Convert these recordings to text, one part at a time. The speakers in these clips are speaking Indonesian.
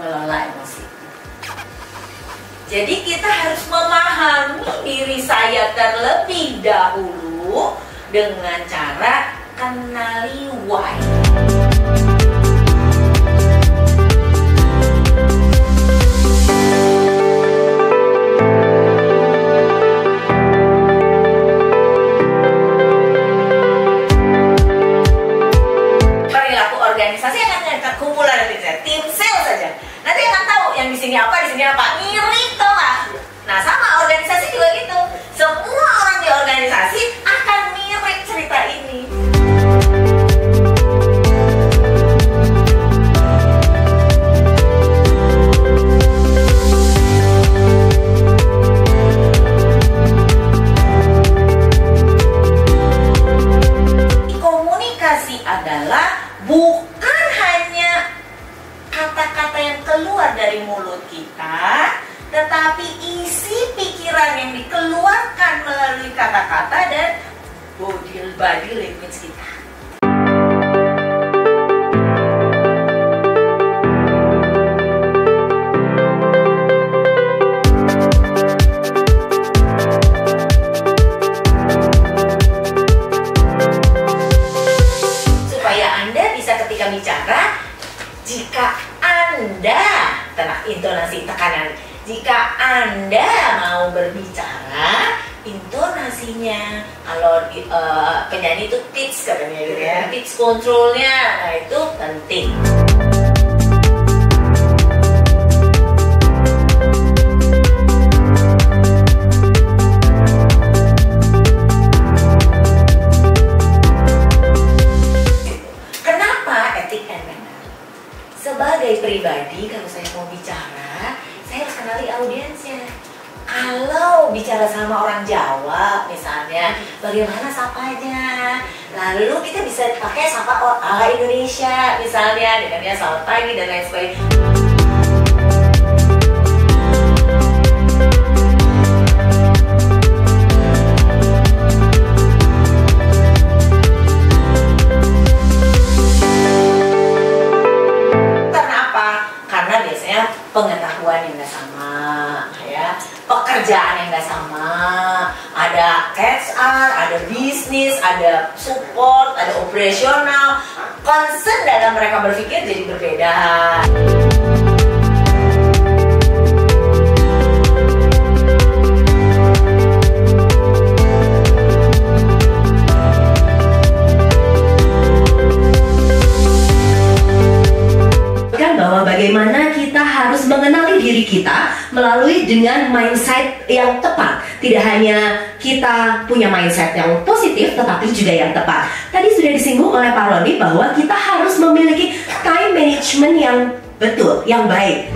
mengelola emosi. Jadi kita harus memahami diri saya terlebih dahulu dengan cara kenali why. Perilaku organisasi akan terkumpulan tim sales saja. Nanti akan tahu yang di sini apa, mirip toh nggak? Nah sama organisasi juga gitu. Semua orang di organisasi akan mirip cerita ini. Komunikasi adalah bukan hanya kata-kata yang keluar dari mulut kita, tetapi isi pikiran yang dikeluarkan melalui kata-kata dan body language kita. Supaya Anda bisa ketika bicara, jika Anda, intonasi tekanan, jika Anda mau berbicara, intonasinya, kalau penyanyi itu pitch katanya gitu ya, pitch controlnya, nah itu penting. Kenapa etik and manner? Sebagai pribadi, kalau saya mau bicara, saya harus kenali audiensnya. Kalau bicara sama orang Jawa misalnya, bagaimana sapanya? Lalu kita bisa pakai sapa orang Indonesia misalnya, dengan dia selamat pagi dan lain sebagainya. Karena biasanya pengetahuan yang nggak sama, ya, pekerjaan yang nggak sama, ada HR, ada bisnis, ada support, ada operasional, concern dalam mereka berpikir jadi berbeda. Bahwa bagaimana kita harus mengenali diri kita melalui dengan mindset yang tepat. Tidak hanya kita punya mindset yang positif, tetapi juga yang tepat. Tadi sudah disinggung oleh Pak Roni bahwa kita harus memiliki time management yang betul, yang baik.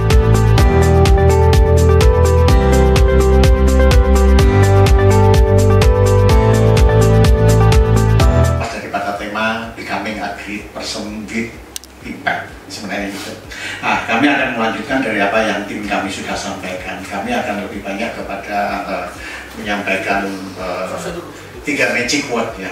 Daripada tema Becoming a Great Person with Impact sebenarnya gitu. Nah, kami akan melanjutkan dari apa yang tim kami sudah sampaikan. Kami akan lebih banyak kepada menyampaikan 3 magic word ya.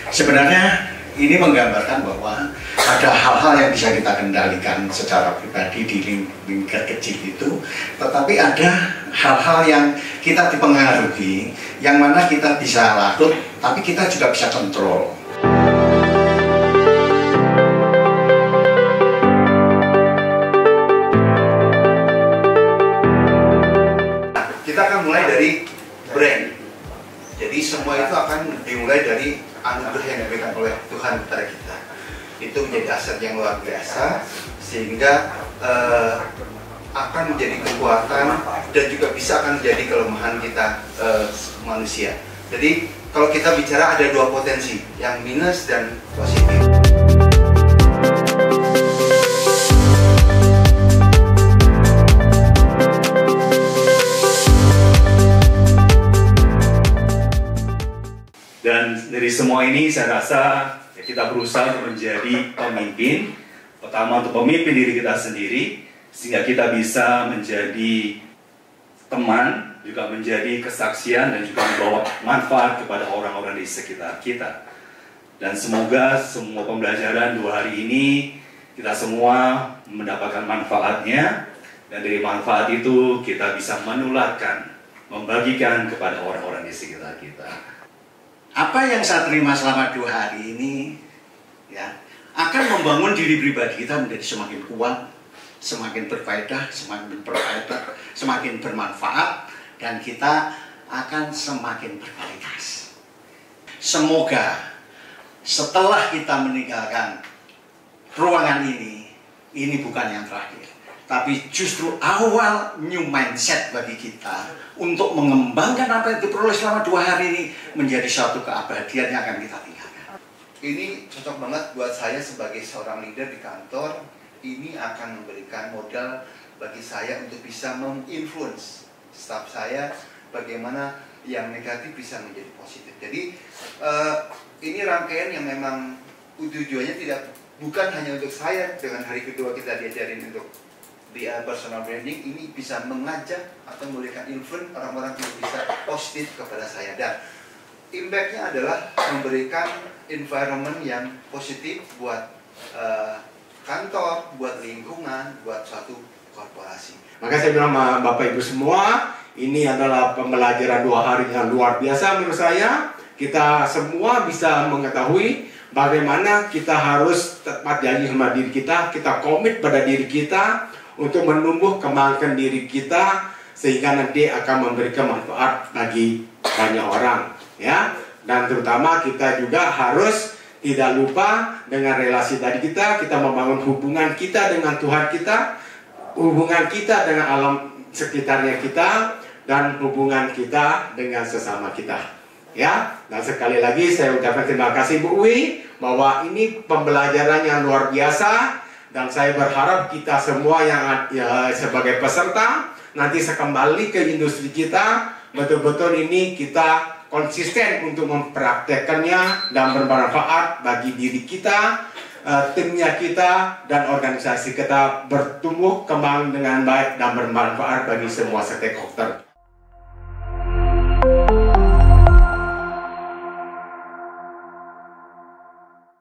Sebenarnya ini menggambarkan bahwa ada hal-hal yang bisa kita kendalikan secara pribadi di lingkar kecil itu, tetapi ada hal-hal yang kita dipengaruhi, yang mana kita bisa larut, tapi kita juga bisa kontrol. Kita akan mulai dari brand. Jadi semua itu akan dimulai dari anugerah yang diberikan oleh Tuhan kepada kita. Itu menjadi aset yang luar biasa, sehingga akan menjadi kekuatan dan juga bisa akan menjadi kelemahan kita manusia. Jadi kalau kita bicara ada 2 potensi, yang minus dan positif. Dan dari semua ini saya rasa ya, kita berusaha menjadi pemimpin. Pertama untuk pemimpin diri kita sendiri, sehingga kita bisa menjadi teman, juga menjadi kesaksian dan juga membawa manfaat kepada orang-orang di sekitar kita. Dan semoga semua pembelajaran 2 hari ini kita semua mendapatkan manfaatnya, dan dari manfaat itu kita bisa menularkan, membagikan kepada orang-orang di sekitar kita. Apa yang saya terima selama 2 hari ini ya akan membangun diri pribadi kita menjadi semakin kuat, semakin berfaedah, semakin bermanfaat, dan kita akan semakin berkualitas. Semoga setelah kita meninggalkan ruangan ini bukan yang terakhir, tapi justru awal new mindset bagi kita untuk mengembangkan apa yang diperoleh selama 2 hari ini menjadi suatu keabadian yang akan kita tinggalkan. Ini cocok banget buat saya sebagai seorang leader di kantor. Ini akan memberikan modal bagi saya untuk bisa menginfluence staff saya bagaimana yang negatif bisa menjadi positif. Jadi ini rangkaian yang memang tujuannya bukan hanya untuk saya. Dengan hari kedua kita diajarin untuk di personal branding, ini bisa mengajak atau memberikan influence orang-orang yang bisa positif kepada saya, dan impact-nya adalah memberikan environment yang positif buat kantor, buat lingkungan, buat suatu korporasi. Maka saya bilang sama Bapak Ibu semua, ini adalah pembelajaran 2 hari yang luar biasa menurut saya. Kita semua bisa mengetahui bagaimana kita harus tepat janji sama diri kita komit pada diri kita untuk menumbuh kembangkan diri kita sehingga nanti akan memberikan manfaat bagi banyak orang, ya. Dan terutama kita juga harus tidak lupa dengan relasi tadi kita membangun hubungan kita dengan Tuhan kita, hubungan kita dengan alam sekitarnya kita, dan hubungan kita dengan sesama kita. Ya, dan sekali lagi saya ucapkan terima kasih Bu Uwi bahwa ini pembelajaran yang luar biasa, dan saya berharap kita semua yang sebagai peserta nanti sekembali ke industri kita, betul-betul ini kita konsisten untuk mempraktekkannya dan bermanfaat bagi diri kita, timnya kita, dan organisasi kita bertumbuh kembang dengan baik dan bermanfaat bagi semua stakeholder.